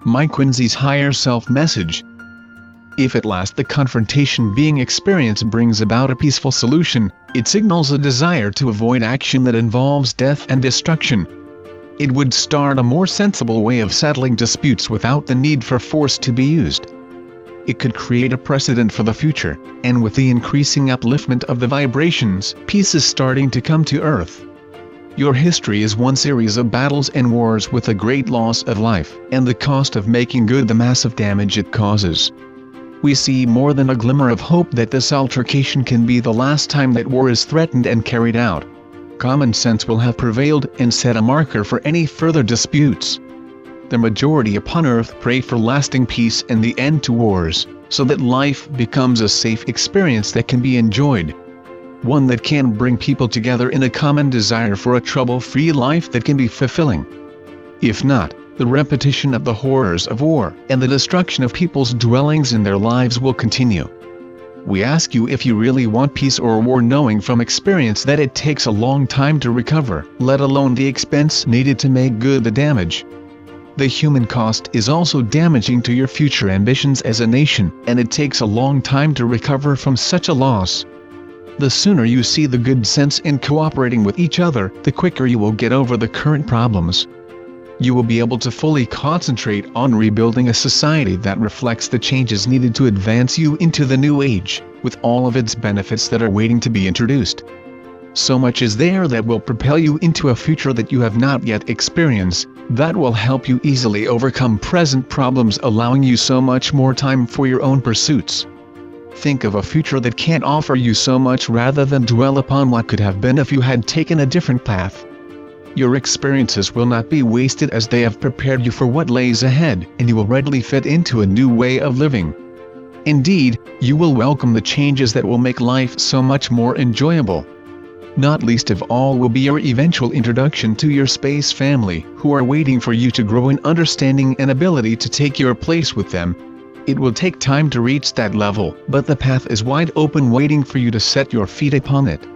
My Quincy's higher self message. If at last the confrontation being experienced brings about a peaceful solution, it signals a desire to avoid action that involves death and destruction. It would start a more sensible way of settling disputes without the need for force to be used. It could create a precedent for the future, and with the increasing upliftment of the vibrations, peace is starting to come to Earth. Your history is one series of battles and wars with a great loss of life, and the cost of making good the massive damage it causes. We see more than a glimmer of hope that this altercation can be the last time that war is threatened and carried out. Common sense will have prevailed and set a marker for any further disputes. The majority upon Earth pray for lasting peace and the end to wars, so that life becomes a safe experience that can be enjoyed. One that can bring people together in a common desire for a trouble-free life that can be fulfilling. If not, the repetition of the horrors of war and the destruction of people's dwellings in their lives will continue. We ask you if you really want peace or war, knowing from experience that it takes a long time to recover, let alone the expense needed to make good the damage. The human cost is also damaging to your future ambitions as a nation, and it takes a long time to recover from such a loss. The sooner you see the good sense in cooperating with each other, the quicker you will get over the current problems. You will be able to fully concentrate on rebuilding a society that reflects the changes needed to advance you into the new age, with all of its benefits that are waiting to be introduced. So much is there that will propel you into a future that you have not yet experienced, that will help you easily overcome present problems, allowing you so much more time for your own pursuits. Think of a future that can offer you so much rather than dwell upon what could have been if you had taken a different path. Your experiences will not be wasted, as they have prepared you for what lays ahead, and you will readily fit into a new way of living. Indeed, you will welcome the changes that will make life so much more enjoyable. Not least of all will be your eventual introduction to your space family, who are waiting for you to grow in understanding and ability to take your place with them. It will take time to reach that level, but the path is wide open, waiting for you to set your feet upon it.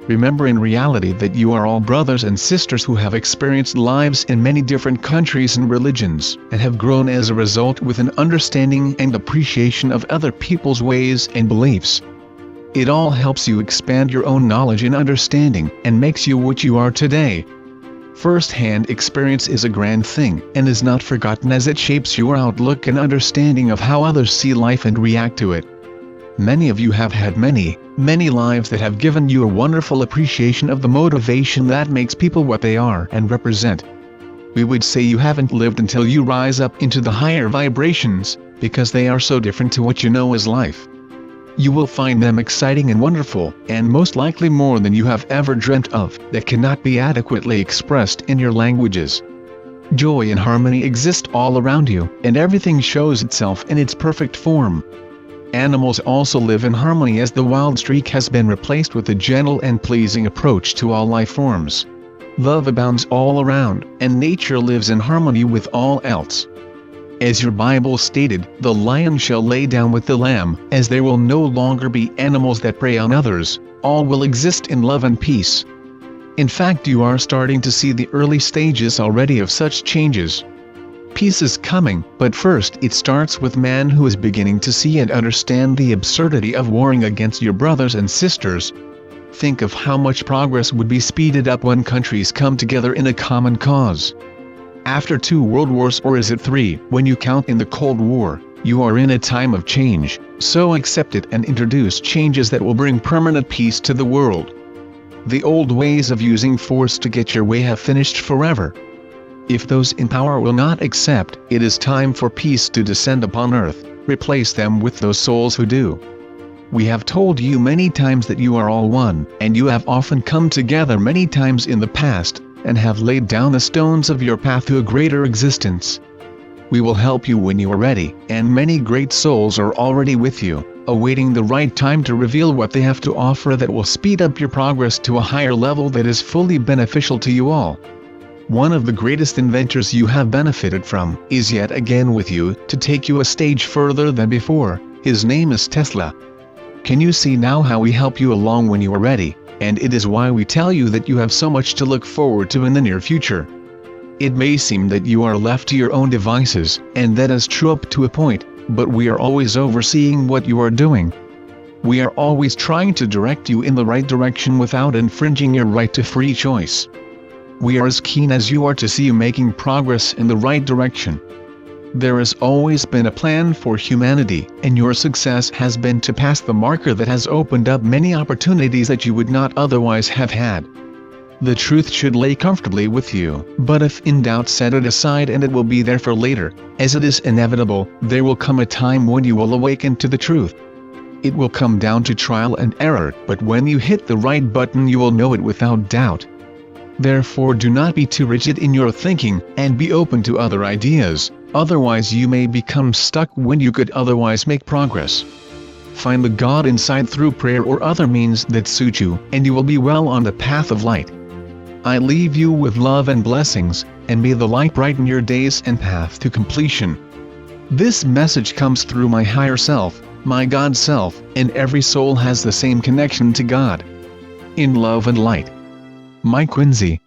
Remember in reality that you are all brothers and sisters who have experienced lives in many different countries and religions, and have grown as a result with an understanding and appreciation of other people's ways and beliefs. It all helps you expand your own knowledge and understanding, and makes you what you are today. First-hand experience is a grand thing, and is not forgotten, as it shapes your outlook and understanding of how others see life and react to it. Many of you have had many lives that have given you a wonderful appreciation of the motivation that makes people what they are and represent. We would say you haven't lived until you rise up into the higher vibrations, because they are so different to what you know as life. You will find them exciting and wonderful, and most likely more than you have ever dreamt of, that cannot be adequately expressed in your languages. Joy and harmony exist all around you, and everything shows itself in its perfect form. Animals also live in harmony, as the wild streak has been replaced with a gentle and pleasing approach to all life forms. Love abounds all around, and nature lives in harmony with all else. As your Bible stated, the lion shall lay down with the lamb, as there will no longer be animals that prey on others, all will exist in love and peace. In fact, you are starting to see the early stages already of such changes. Peace is coming, but first it starts with man, who is beginning to see and understand the absurdity of warring against your brothers and sisters. Think of how much progress would be speeded up when countries come together in a common cause. After 2 world wars, or is it 3, when you count in the Cold War, you are in a time of change, so accept it and introduce changes that will bring permanent peace to the world. The old ways of using force to get your way have finished forever. If those in power will not accept, it is time for peace to descend upon earth. Replace them with those souls who do. We have told you many times that you are all one, and you have often come together many times in the past, and have laid down the stones of your path to a greater existence. We will help you when you are ready, and many great souls are already with you, awaiting the right time to reveal what they have to offer that will speed up your progress to a higher level that is fully beneficial to you all. One of the greatest inventors you have benefited from is yet again with you, to take you a stage further than before. His name is Tesla. Can you see now how we help you along when you are ready? And it is why we tell you that you have so much to look forward to in the near future. It may seem that you are left to your own devices, and that is true up to a point, but we are always overseeing what you are doing. We are always trying to direct you in the right direction without infringing your right to free choice. We are as keen as you are to see you making progress in the right direction. There has always been a plan for humanity, and your success has been to pass the marker that has opened up many opportunities that you would not otherwise have had. The truth should lay comfortably with you, but if in doubt set it aside and it will be there for later, as it is inevitable. There will come a time when you will awaken to the truth. It will come down to trial and error, but when you hit the right button you will know it without doubt. Therefore do not be too rigid in your thinking, and be open to other ideas, otherwise you may become stuck when you could otherwise make progress. Find the God inside through prayer or other means that suit you, and you will be well on the path of light. I leave you with love and blessings, and may the light brighten your days and path to completion. This message comes through my higher self, my God self, and every soul has the same connection to God. In love and light. Mike Quincy.